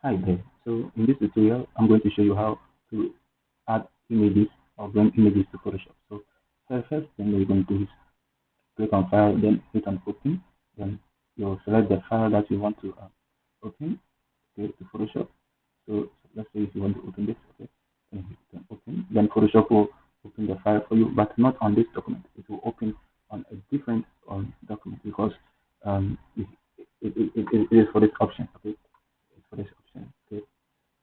Hi there. So in this tutorial, I'm going to show you how to add images or bring images to Photoshop. So first thing we're going to do is click on File, then hit on Open. Then you'll select the file that you want to open, okay, to Photoshop. So let's say if you want to open this, okay, then hit on Open. Then Photoshop will open the file for you, but not on this document. It will open on a different document because it is for this option, okay. It's for this option, okay.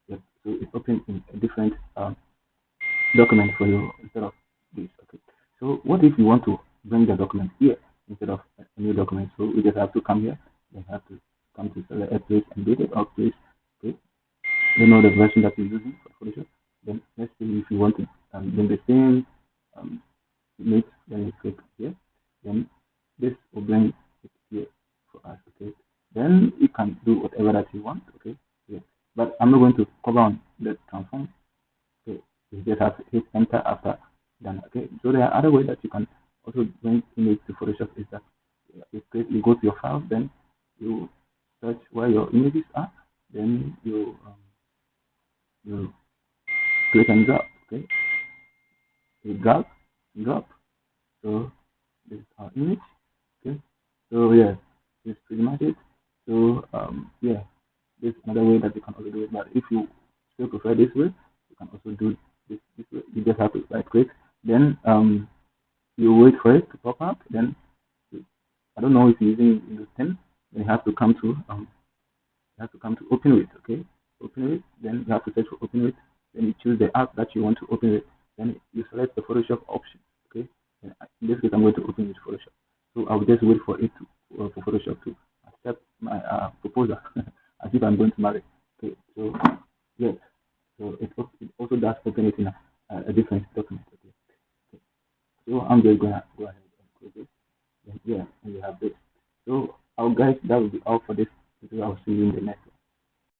Yep. So it's open in a different document for you instead of this. Okay. So what if you want to bring the document here instead of a new document? So we just have to come here. Then have to come to select a place and date it or place. Okay. You know the version that you're using for Photoshop. Then let's say if you want to bring the same um, image, then you click here. Then this will bring it here for us. Okay. Then you can do whatever that you want. Okay. Yeah. But I'm not going to cover on the transform. Okay, you just have to hit enter after done. Okay, so there are other ways that you can also bring image to Photoshop is that you go to your file, then you search where your images are, then you click and drop. Okay, you drop. So this is our image. Okay, so yeah, this is pretty much it. So yeah, this is another way that you can also do it. But if you still prefer this way, you can also do this way. You just have to right click, then you wait for it to pop up. Then I don't know if you're using Windows 10, then you have to come to open with. Okay, open with. Then you have to search for open with. Then you choose the app that you want to open with. Then you select the Photoshop option. Okay, and in this case I'm going to open with Photoshop. So I'll just wait for it to for Photoshop to accept my proposal as if I'm going to marry. Okay, so yes, so it also does open it in a different document. Okay. Okay. So I'm just gonna go ahead and close it. Then, yeah, and you have this. So, our guys, that will be all for this. I'll see you in the next.